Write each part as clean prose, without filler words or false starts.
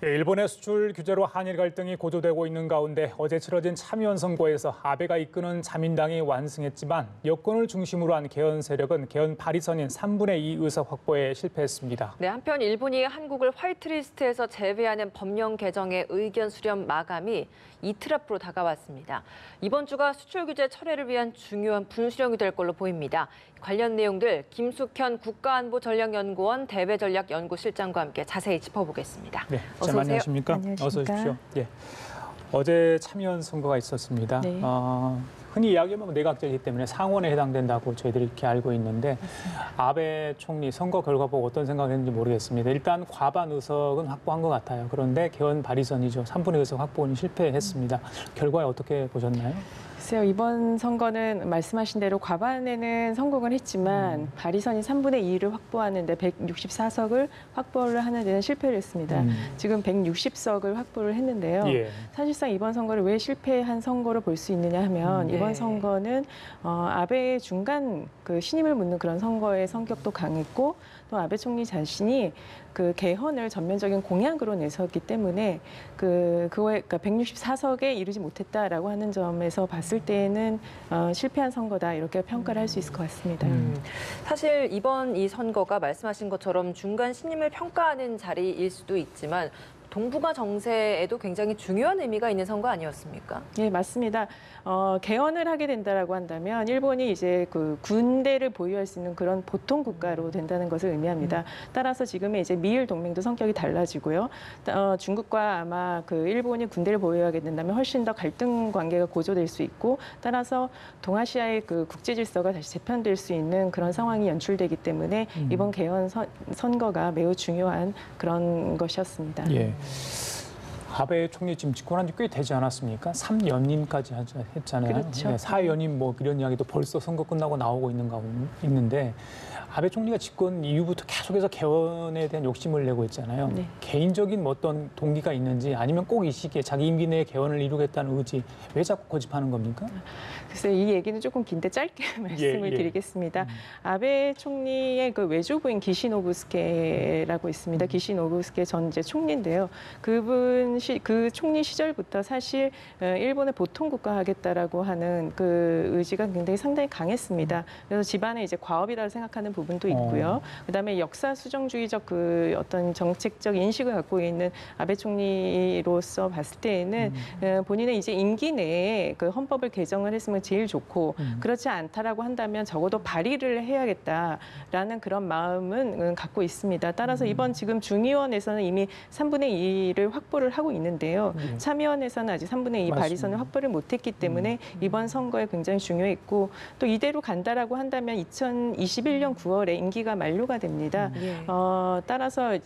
일본의 수출 규제로 한일 갈등이 고조되고 있는 가운데 어제 치러진 참의원 선거에서 아베가 이끄는 자민당이 완승했지만 여권을 중심으로 한 개헌 세력은 개헌 발의선인 3분의 2 의석 확보에 실패했습니다. 네, 한편 일본이 한국을 화이트리스트에서 제외하는 법령 개정의 의견 수렴 마감이 이틀 앞으로 다가왔습니다. 이번 주가 수출 규제 철회를 위한 중요한 분수령이 될 걸로 보입니다. 관련 내용들 김숙현 국가안보전략연구원 대외전략연구실장과 함께 자세히 짚어보겠습니다. 네, 어서 오세요. 안녕하십니까? 안녕하십니까? 어서 오십시오. 예. 어제 참의원 선거가 있었습니다. 네. 흔히 이야기하면 내각제이기 때문에 상원에 해당된다고 저희들이 이렇게 알고 있는데 아베 총리 선거 결과 보고 어떤 생각을 했는지 모르겠습니다. 일단 과반 의석은 확보한 것 같아요. 그런데 개헌 발의선이죠. 3분의 의석 확보는 실패했습니다. 결과에 어떻게 보셨나요? 글쎄요, 이번 선거는 말씀하신 대로 과반에는 성공을 했지만 발의선이 3분의 2를 확보하는 데 164석을 확보를 하는 데는 실패를 했습니다. 지금 160석을 확보를 했는데요. 예. 사실상 이번 선거를 왜 실패한 선거로 볼 수 있느냐 하면 이번 선거는 아베의 중간 신임을 묻는 그런 선거의 성격도 강했고 또 아베 총리 자신이 그 개헌을 전면적인 공약으로 내섰기 때문에 그러니까 164석에 이르지 못했다라고 하는 점에서 봤을 때에는 실패한 선거다 이렇게 평가를 할 수 있을 것 같습니다. 사실 이번 이 선거가 말씀하신 것처럼 중간 신임을 평가하는 자리일 수도 있지만 동북아 정세에도 굉장히 중요한 의미가 있는 선거 아니었습니까? 네, 맞습니다. 개헌을 하게 된다라고 한다면 일본이 이제 그 군대를 보유할 수 있는 그런 보통 국가로 된다는 것을 의미합니다. 따라서 지금의 이제 미일 동맹도 성격이 달라지고요. 중국과 아마 일본이 군대를 보유하게 된다면 훨씬 더 갈등 관계가 고조될 수 있고 따라서 동아시아의 국제 질서가 다시 재편될 수 있는 그런 상황이 연출되기 때문에 이번 개헌 선거가 매우 중요한 그런 것이었습니다. 예. 아베 총리 지금 집권한 지 꽤 되지 않았습니까? 3연임까지 했잖아요. 그렇죠. 4연임 뭐 이런 이야기도 벌써 선거 끝나고 나오고 있는데 아베 총리가 집권 이후부터 계속해서 개헌에 대한 욕심을 내고 있잖아요. 네. 개인적인 뭐 어떤 동기가 있는지 아니면 꼭 이 시기에 자기 임기 내에 개헌을 이루겠다는 의지 왜 자꾸 고집하는 겁니까? 글쎄 이 얘기는 조금 긴데 짧게 말씀을 드리겠습니다. 아베 총리의 외조부인 기시노부스케라고 있습니다. 기시노부스케 전 이제 총리인데요. 그분 그 총리 시절부터 사실 일본을 보통 국가 하겠다라고 하는 그 의지가 굉장히 상당히 강했습니다. 그래서 집안에 이제 과업이라고 생각하는 부분도 있고요. 그다음에 역사 수정주의적 어떤 정책적 인식을 갖고 있는 아베 총리로서 봤을 때에는 본인의 이제 임기 내에 헌법을 개정을 했으면 제일 좋고 그렇지 않다라고 한다면 적어도 발의를 해야겠다라는 그런 마음은 갖고 있습니다. 따라서 이번 지금 중의원에서는 이미 3분의 2를 확보를 하고 있는데요. 참의원에서는 아직 3분의 2 발의선을 확보를 못했기 때문에 이번 선거에 굉장히 중요했고 또 이대로 간다라고 한다면 2021년 9월에 임기가 만료가 됩니다. 따라서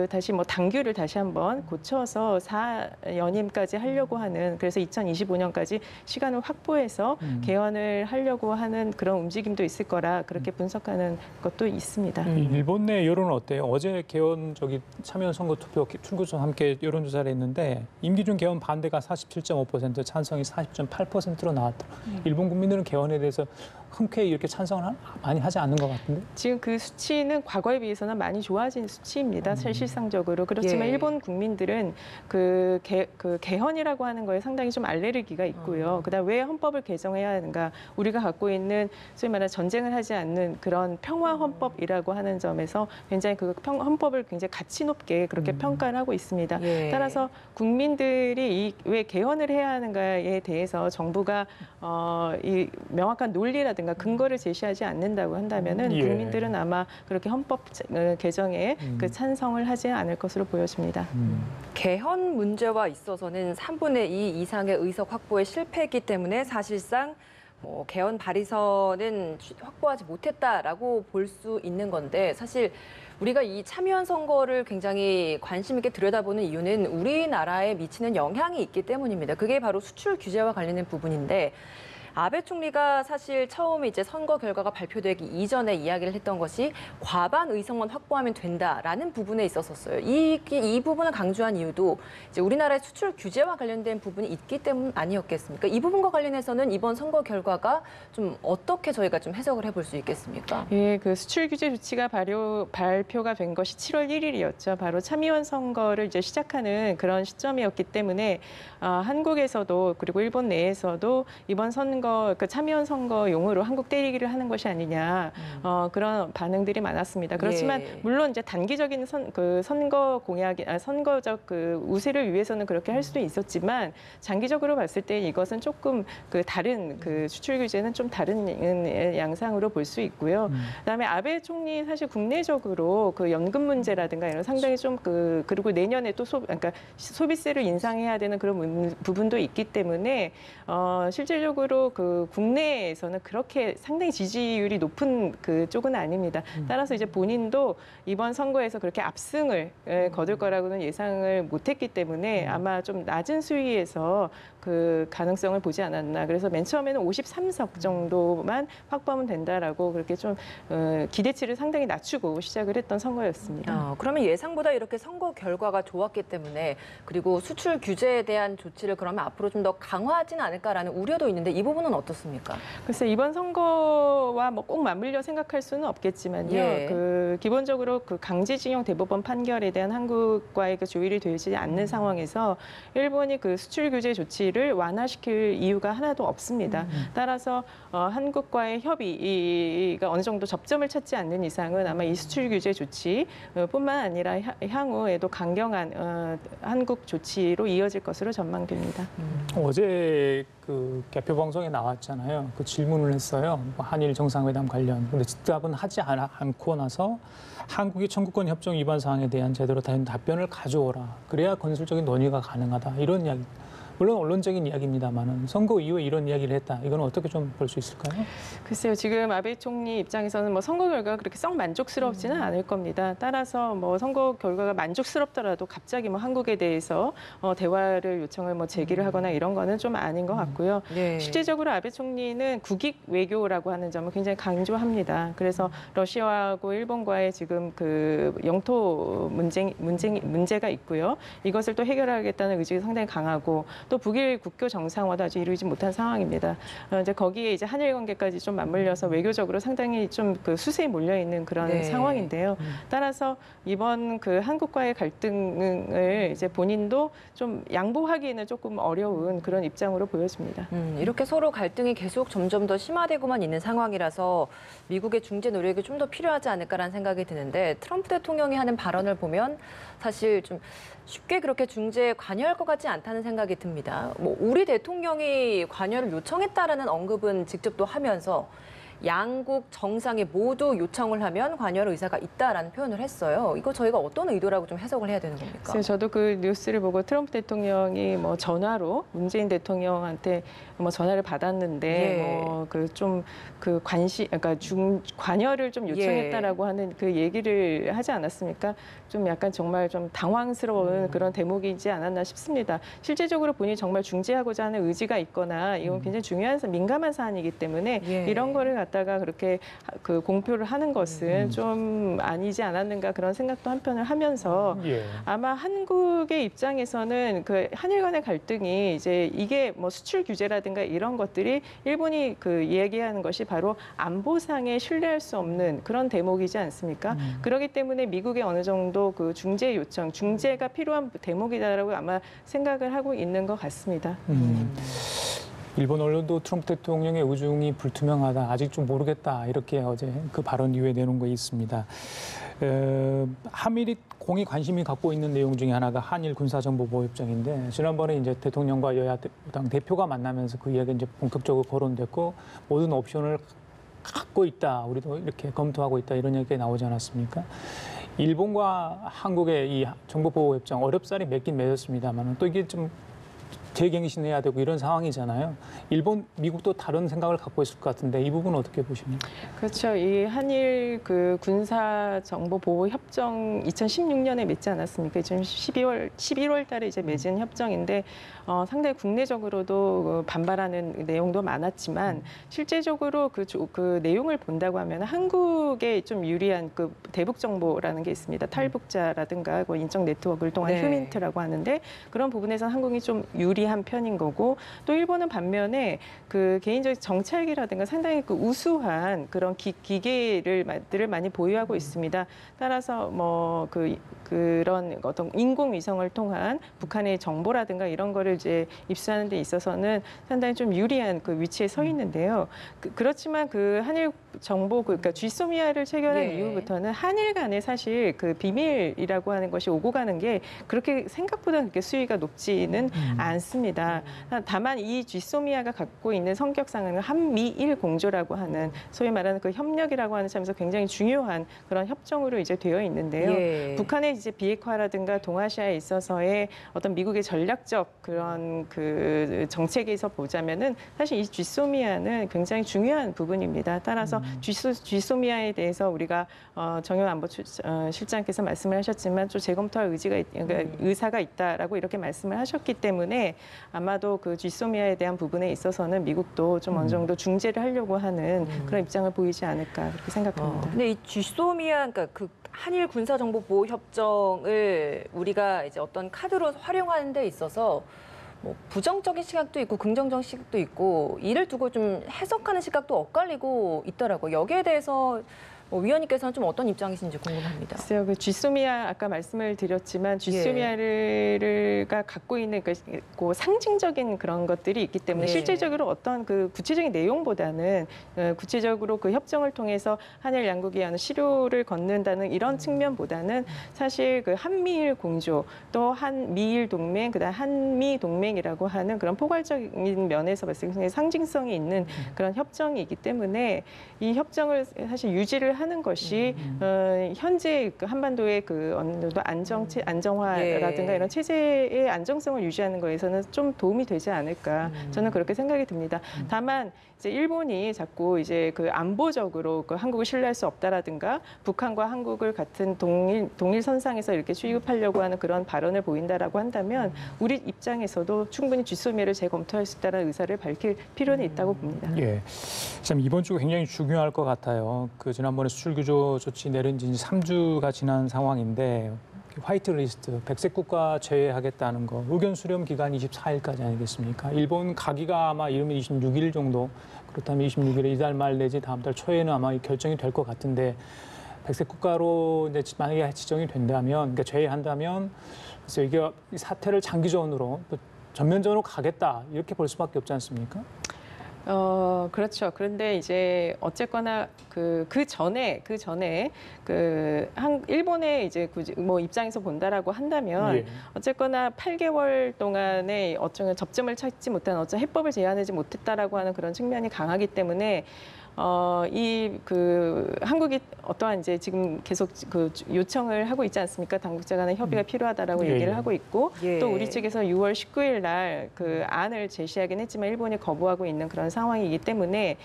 다시 당규를 다시 한번 고쳐서 4연임까지 하려고 하는 그래서 2025년까지 시간을 확보해서 개헌을 하려고 하는 그런 움직임도 있을 거라 그렇게 분석하는 것도 있습니다. 일본 내 여론은 어때요? 어제 개헌 참여연 선거 투표 출구조사 함께 여론조사를 했는데 임기 중 개헌 반대가 47.5%, 찬성이 40.8%로 나왔다. 일본 국민들은 개헌에 대해서 흔쾌히 이렇게 찬성을 많이 하지 않는 것 같은데? 지금 그 수치는 과거에 비해서는 많이 좋아진 수치입니다. 실질상적으로. 그렇지만 일본 국민들은 개헌이라고 하는 거에 상당히 좀 알레르기가 있고요. 그다음 왜 헌법을 개정해야 하는가? 우리가 갖고 있는 소위 말하는 전쟁을 하지 않는 그런 평화 헌법이라고 하는 점에서 굉장히 헌법을 굉장히 가치 높게 그렇게 평가를 하고 있습니다. 따라서 국민들이 왜 개헌을 해야 하는가에 대해서 정부가 이 명확한 논리라든가 근거를 제시하지 않는다고 한다면은 국민들은 아마 그렇게 헌법 개정에 찬성을 하지 않을 것으로 보여집니다. 개헌 문제와 있어서는 3분의 2 이상의 의석 확보에 실패했기 때문에 사실상 개헌 발의선은 확보하지 못했다라고 볼 수 있는 건데 사실 우리가 이 참의원 선거를 굉장히 관심 있게 들여다보는 이유는 우리나라에 미치는 영향이 있기 때문입니다. 그게 바로 수출 규제와 관련된 부분인데 아베 총리가 사실 처음에 이제 선거 결과가 발표되기 이전에 이야기를 했던 것이 과반 의석만 확보하면 된다라는 부분에 있었었어요. 이 부분을 강조한 이유도 이제 우리나라의 수출 규제와 관련된 부분이 있기 때문 아니었겠습니까? 이 부분과 관련해서는 이번 선거 결과가 좀 어떻게 저희가 좀 해석을 해볼 수 있겠습니까? 예, 그 수출 규제 조치가 발표가 된 것이 7월 1일이었죠. 바로 참의원 선거를 이제 시작하는 그런 시점이었기 때문에 한국에서도 그리고 일본 내에서도 이번 선거, 그 참의원 선거용으로 한국 때리기를 하는 것이 아니냐 그런 반응들이 많았습니다. 그렇지만 예. 물론 이제 단기적인 선거 공약이, 선거적 그 우세를 위해서는 그렇게 할 수도 있었지만 장기적으로 봤을 때 이것은 조금 그 다른 그 수출 규제는 좀 다른 양상으로 볼 수 있고요. 그다음에 아베 총리 사실 국내적으로 그 연금 문제라든가 이런 상당히 좀 그리고 내년에 또 그러니까 소비세를 인상해야 되는 그런 부분도 있기 때문에 실질적으로 그 국내에서는 그렇게 상당히 지지율이 높은 그 쪽은 아닙니다. 따라서 이제 본인도 이번 선거에서 그렇게 압승을 거둘 거라고는 예상을 못했기 때문에 아마 좀 낮은 수위에서 그 가능성을 보지 않았나. 그래서 맨 처음에는 53석 정도만 확보하면 된다라고 그렇게 좀 기대치를 상당히 낮추고 시작을 했던 선거였습니다. 그러면 예상보다 이렇게 선거 결과가 좋았기 때문에 그리고 수출 규제에 대한 조치를 그러면 앞으로 좀 더 강화하지는 않을까라는 우려도 있는데 이 부분은 어떻습니까? 글쎄 이번 선거와 뭐 꼭 맞물려 생각할 수는 없겠지만요. 예. 그 기본적으로 그 강제징용 대법원 판결에 대한 한국과의 그 조율이 되지 않는 상황에서 일본이 그 수출 규제 조치를 완화시킬 이유가 하나도 없습니다. 따라서 한국과의 협의가 어느 정도 접점을 찾지 않는 이상은 아마 이 수출 규제 조치뿐만 아니라 향후에도 강경한 한국 조치로 이어질 것으로 전망됩니다. 어제 그 개표 방송에 나왔잖아요. 그 질문을 했어요. 뭐 한일 정상회담 관련. 근데 답은 하지 않고 나서 한국이 청구권 협정 위반 사항에 대한 제대로 된 답변을 가져오라. 그래야 건설적인 논의가 가능하다. 이런 이야기. 물론 언론적인 이야기입니다만은 선거 이후에 이런 이야기를 했다. 이거는 어떻게 좀 볼 수 있을까요? 글쎄요, 지금 아베 총리 입장에서는 뭐 선거 결과가 그렇게 썩 만족스럽지는 않을 겁니다. 따라서 뭐 선거 결과가 만족스럽더라도 갑자기 뭐 한국에 대해서 대화를 요청을 뭐 제기를 하거나 이런 거는 좀 아닌 것 같고요. 네. 실제적으로 아베 총리는 국익 외교라고 하는 점을 굉장히 강조합니다. 그래서 러시아하고 일본과의 지금 그 영토 문제가 있고요. 이것을 또 해결하겠다는 의지가 상당히 강하고 또 북일 국교 정상화도 아직 이루지 못한 상황입니다. 이제 거기에 이제 한일 관계까지 좀 맞물려서 외교적으로 상당히 좀 그 수세에 몰려 있는 그런 네. 상황인데요. 따라서 이번 그 한국과의 갈등을 이제 본인도 좀 양보하기에는 조금 어려운 그런 입장으로 보여집니다. 이렇게 서로 갈등이 계속 점점 더 심화되고만 있는 상황이라서 미국의 중재 노력이 좀 더 필요하지 않을까라는 생각이 드는데 트럼프 대통령이 하는 발언을 보면 사실 좀 쉽게 그렇게 중재에 관여할 것 같지 않다는 생각이 듭니다. 뭐 우리 대통령이 관여를 요청했다라는 언급은 직접 또 하면서 양국 정상이 모두 요청을 하면 관여할 의사가 있다라는 표현을 했어요. 이거 저희가 어떤 의도라고 좀 해석을 해야 되는 겁니까? 그래서 저도 그 뉴스를 보고 트럼프 대통령이 뭐 전화로 문재인 대통령한테 뭐 전화를 받았는데 예. 뭐 그 좀 그 그러니까 관여를 좀 요청했다라고 하는 그 얘기를 하지 않았습니까? 좀 약간 정말 좀 당황스러운 그런 대목이지 않았나 싶습니다. 실제적으로 본인이 정말 중재하고자 하는 의지가 있거나 이건 굉장히 중요한 민감한 사안이기 때문에 예. 이런 거를 갖다가 그렇게 그 공표를 하는 것은 좀 아니지 않았는가 그런 생각도 한편을 하면서 예. 아마 한국의 입장에서는 그 한일 간의 갈등이 이제 이게 뭐 수출 규제라든가 이런 것들이 일본이 그 얘기하는 것이 바로 안보상에 신뢰할 수 없는 그런 대목이지 않습니까? 그렇기 때문에 미국의 어느 정도 그 중재 요청, 중재가 필요한 대목이다라고 아마 생각을 하고 있는 것 같습니다. 일본 언론도 트럼프 대통령의 의중이 불투명하다. 아직 좀 모르겠다. 이렇게 어제 그 발언 이후에 내놓은 거 있습니다. 한미리 공히 관심이 갖고 있는 내용 중에 하나가 한일 군사정보보호협정인데 지난번에 이제 대통령과 여야당 대표가 만나면서 그 이야기가 이제 본격적으로 거론됐고 모든 옵션을 갖고 있다. 우리도 이렇게 검토하고 있다. 이런 얘기가 나오지 않았습니까? 일본과 한국의 이 정보보호협정 어렵사리 맺긴 맺었습니다만 또 이게 좀 재갱신해야 되고 이런 상황이잖아요. 일본, 미국도 다른 생각을 갖고 있을 것 같은데 이 부분은 어떻게 보십니까? 그렇죠. 이 한일 그 군사 정보 보호 협정 2016년에 맺지 않았습니까? 지금 11월 달에 이제 맺은 협정인데 상당히 국내적으로도 반발하는 내용도 많았지만 실제적으로 그 내용을 본다고 하면 한국에 좀 유리한 그 대북 정보라는 게 있습니다. 탈북자라든가 그 인적 네트워크를 통한 네. 휴민트라고 하는데 그런 부분에서 한국이 좀 유리한 편인 거고 또 일본은 반면에 그 개인적 정찰기라든가 상당히 그 우수한 그런 기계들을 많이 보유하고 있습니다. 따라서 뭐 그런 어떤 인공위성을 통한 북한의 정보라든가 이런 거를 이제 입수하는 데 있어서는 상당히 좀 유리한 그 위치에 서 있는데요. 그렇지만 그 한일 정보 그러니까 GSOMIA를 체결한 네. 이후부터는 한일 간에 사실 그 비밀이라고 하는 것이 오고 가는 게 그렇게 생각보다 그렇게 수위가 높지는 않습니다. 다만 이 GSOMIA가 갖고 있는 성격상은 한미일 공조라고 하는 소위 말하는 그 협력이라고 하는 점에서 굉장히 중요한 그런 협정으로 이제 되어 있는데요. 예. 북한의 이제 비핵화라든가 동아시아에 있어서의 어떤 미국의 전략적 그런 그 정책에서 보자면은 사실 이 GSOMIA는 굉장히 중요한 부분입니다. 따라서 GSOMIA에 대해서 우리가 정영 안보 실장께서 말씀을 하셨지만 좀 재검토할 의사가 있다라고 이렇게 말씀을 하셨기 때문에 아마도 그 GSOMIA에 대한 부분에 있어서는 미국도 좀 어느 정도 중재를 하려고 하는 그런 입장을 보이지 않을까 그렇게 생각합니다. 근데 이 GSOMIA, 그러니까 그 한일 군사정보보호협정을 우리가 이제 어떤 카드로 활용하는 데 있어서 뭐 부정적인 시각도 있고 긍정적인 시각도 있고 이를 두고 좀 해석하는 시각도 엇갈리고 있더라고요. 여기에 대해서 위원님께서는 좀 어떤 입장이신지 궁금합니다. 글쎄요, 그 GSOMIA 아까 말씀을 드렸지만 GSOMIA가 갖고 있는 그 상징적인 그런 것들이 있기 때문에 네. 실제적으로 어떤 그 구체적인 내용보다는 구체적으로 그 협정을 통해서 한일 양국이 하는 실효를 걷는다는 이런 측면보다는 사실 그 한미일 공조 또 한미일 동맹 그다음 한미 동맹이라고 하는 그런 포괄적인 면에서 봤을 때 상징성이 있는 그런 협정이기 때문에 이 협정을 사실 유지를 하는 것이 현재 그 한반도의 그 어느 정도 안정화라든가 예. 이런 체제의 안정성을 유지하는 거에서는 좀 도움이 되지 않을까 저는 그렇게 생각이 듭니다. 다만 이제 일본이 자꾸 이제 그 안보적으로 그 한국을 신뢰할 수 없다라든가 북한과 한국을 같은 동일 선상에서 이렇게 취급하려고 하는 그런 발언을 보인다라고 한다면 우리 입장에서도 충분히 GSOMIA를 재검토할 수 있다는 의사를 밝힐 필요는 있다고 봅니다. 예, 참 이번 주 굉장히 중요할 것 같아요. 그 지난번에 수출 규조 조치 내린 지 3주가 지난 상황인데 화이트 리스트, 백색 국가 제외하겠다는 거 의견 수렴 기간 24일까지 아니겠습니까? 일본 가기가 아마 이르면 26일 정도, 그렇다면 26일에 이달 말 내지 다음 달 초에는 아마 결정이 될 것 같은데 백색 국가로 이제 만약에 지정이 된다면, 그러니까 제외한다면 그래서 이게 이 사태를 장기전으로 또 전면전으로 가겠다 이렇게 볼 수밖에 없지 않습니까? 그렇죠. 그런데 이제 어쨌거나 그 전에 일본의 이제 뭐 입장에서 본다라고 한다면 예. 어쨌거나 8개월 동안에 어쩌면 접점을 찾지 못한 어떤 해법을 제안하지 못했다라고 하는 그런 측면이 강하기 때문에 한국이 어떠한 이제 지금 계속 그 요청을 하고 있지 않습니까? 당국자 간의 협의가 필요하다라고 예, 얘기를 예. 하고 있고 예. 또 우리 측에서 6월 19일 날 그 안을 제시하긴 했지만 일본이 거부하고 있는 그런 상황이기 때문에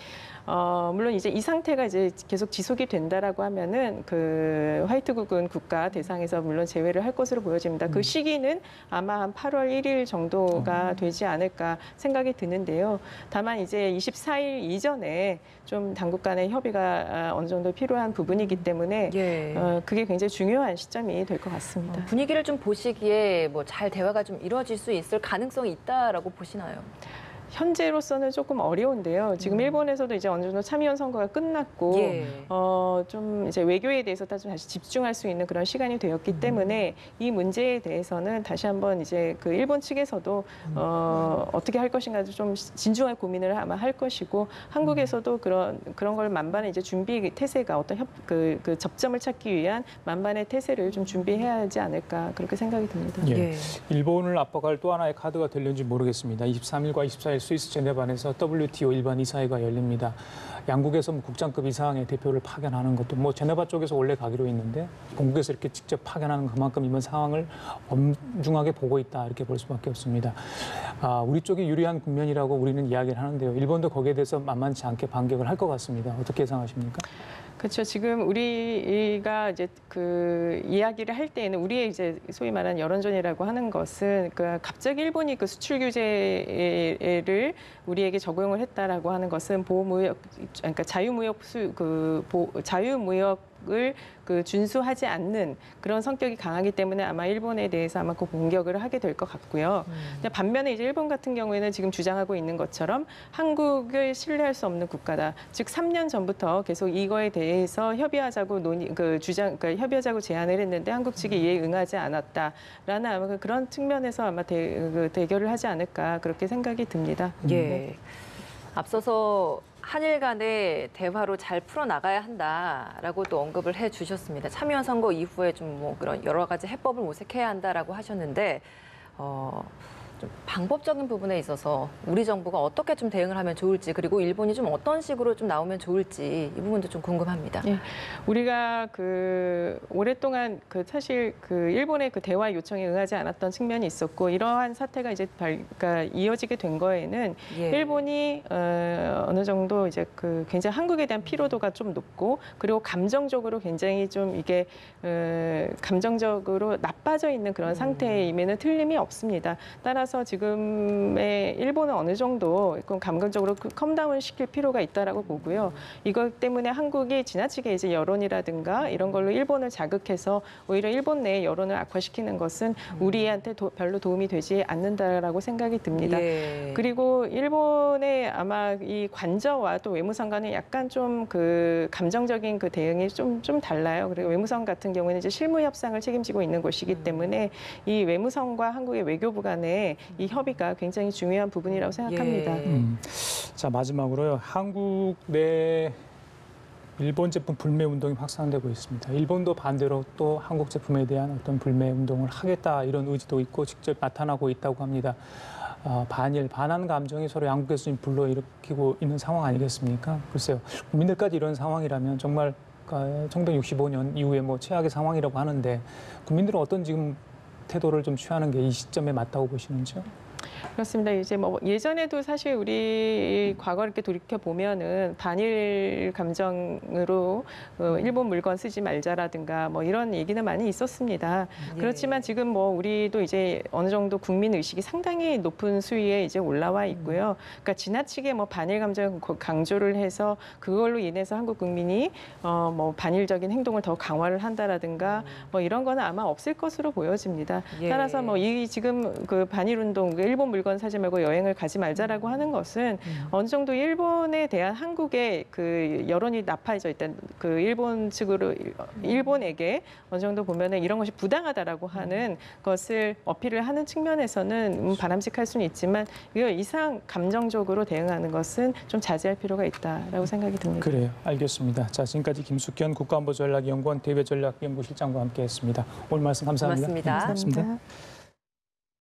물론 이제 이 상태가 이제 계속 지속이 된다라고 하면은 그 화이트국은 국가 대상에서 물론 제외를 할 것으로 보여집니다. 그 시기는 아마 한 8월 1일 정도가 되지 않을까 생각이 드는데요. 다만 이제 24일 이전에 좀 당국 간의 협의가 어느 정도 필요한 부분이기 때문에 예. 그게 굉장히 중요한 시점이 될 것 같습니다. 분위기를 좀 보시기에 뭐 잘 대화가 좀 이루어질 수 있을 가능성이 있다라고 보시나요? 현재로서는 조금 어려운데요. 지금 일본에서도 이제 어느 정도 참의원 선거가 끝났고 예. 좀 이제 외교에 대해서 다시 집중할 수 있는 그런 시간이 되었기 때문에 이 문제에 대해서는 다시 한번 이제 그 일본 측에서도 어떻게 할 것인가 좀 진중한 고민을 아마 할 것이고 한국에서도 그런 걸 만반의 이제 준비 태세가 어떤 그 접점을 찾기 위한 만반의 태세를 좀 준비해야 하지 않을까 그렇게 생각이 듭니다. 예. 예. 일본을 압박할 또 하나의 카드가 될는지 모르겠습니다. 23일과 24일 스위스 제네바에서 WTO 일반 이사회가 열립니다. 양국에서 뭐 국장급 이상의 대표를 파견하는 것도 뭐 제네바 쪽에서 원래 가기로 했는데 본국에서 이렇게 직접 파견하는 그만큼 이번 상황을 엄중하게 보고 있다 이렇게 볼 수밖에 없습니다. 우리 쪽이 유리한 국면이라고 우리는 이야기를 하는데요. 일본도 거기에 대해서 만만치 않게 반격을 할 것 같습니다. 어떻게 예상하십니까? 그렇죠. 지금 우리가 이제 그 이야기를 할 때에는 우리의 이제 소위 말하는 여론전이라고 하는 것은 그 갑자기 일본이 그 수출 규제를 우리에게 적용을 했다라고 하는 것은 보호무역, 그러니까 자유무역을 그 준수하지 않는 그런 성격이 강하기 때문에 아마 일본에 대해서 아마 그 공격을 하게 될 것 같고요. 근데 반면에 이제 일본 같은 경우에는 지금 주장하고 있는 것처럼 한국을 신뢰할 수 없는 국가다. 즉 3년 전부터 계속 이거에 대해서 협의하자고 협의하자고 제안을 했는데 한국 측이 이에 응하지 않았다라는 아마 그런 측면에서 아마 대결을 하지 않을까 그렇게 생각이 듭니다. 예. 앞서서 한일 간의 대화로 잘 풀어나가야 한다라고 또 언급을 해주셨습니다. 참여연 선거 이후에 좀 뭐 그런 여러 가지 해법을 모색해야 한다라고 하셨는데 좀 방법적인 부분에 있어서 우리 정부가 어떻게 좀 대응을 하면 좋을지 그리고 일본이 좀 어떤 식으로 좀 나오면 좋을지 이 부분도 좀 궁금합니다. 네, 우리가 그 오랫동안 그 사실 그 일본의 그 대화 요청에 응하지 않았던 측면이 있었고 이러한 사태가 이제 그러니까 이어지게 된 거에는 일본이 어느 정도 이제 그 굉장히 한국에 대한 피로도가 좀 높고 그리고 감정적으로 굉장히 좀 이게 감정적으로 나빠져 있는 그런 상태임에는 틀림이 없습니다. 따라서 지금의 일본은 어느 정도 감정적으로 컴다운 시킬 필요가 있다라고 보고요. 이것 때문에 한국이 지나치게 이제 여론이라든가 이런 걸로 일본을 자극해서 오히려 일본 내 여론을 악화시키는 것은 우리한테 별로 도움이 되지 않는다라고 생각이 듭니다. 그리고 일본의 아마 이 관저와 또 외무성과는 약간 좀 그 감정적인 그 대응이 좀 달라요. 그리고 외무성 같은 경우는 이제 실무 협상을 책임지고 있는 곳이기 때문에 이 외무성과 한국의 외교부 간의 이 협의가 굉장히 중요한 부분이라고 생각합니다. 자, 마지막으로요. 한국 내 일본 제품 불매 운동이 확산되고 있습니다. 일본도 반대로 또 한국 제품에 대한 어떤 불매 운동을 하겠다 이런 의지도 있고 직접 나타나고 있다고 합니다. 반한 감정이 서로 양국에서 지금 불러일으키고 있는 상황 아니겠습니까? 글쎄요. 국민들까지 이런 상황이라면 정말 1965년 이후에 뭐 최악의 상황이라고 하는데 국민들은 어떤 지금 태도를 좀 취하는 게 이 시점에 맞다고 보시는지요? 그렇습니다. 이제 뭐 예전에도 사실 우리 과거 이렇게 돌이켜 보면은 반일 감정으로 일본 물건 쓰지 말자라든가 뭐 이런 얘기는 많이 있었습니다. 그렇지만 지금 뭐 우리도 이제 어느 정도 국민 의식이 상당히 높은 수위에 이제 올라와 있고요. 그러니까 지나치게 뭐 반일 감정 강조를 해서 그걸로 인해서 한국 국민이 뭐 반일적인 행동을 더 강화를 한다라든가 뭐 이런 거는 아마 없을 것으로 보여집니다. 따라서 뭐 이 지금 그 반일 운동 일본 물건 사지 말고 여행을 가지 말자라고 하는 것은 어느 정도 일본에 대한 한국의 그 여론이 나빠져 있다는 그 일본 측으로 일본에게 어느 정도 보면은 이런 것이 부당하다라고 하는 것을 어필을 하는 측면에서는 바람직할 수는 있지만 이거 이상 감정적으로 대응하는 것은 좀 자제할 필요가 있다라고 생각이 듭니다. 그래요. 알겠습니다. 자, 지금까지 김숙현 국가안보전략연구원 대외전략연구실장과 함께했습니다. 오늘 말씀 감사합니다. 고맙습니다. 감사합니다.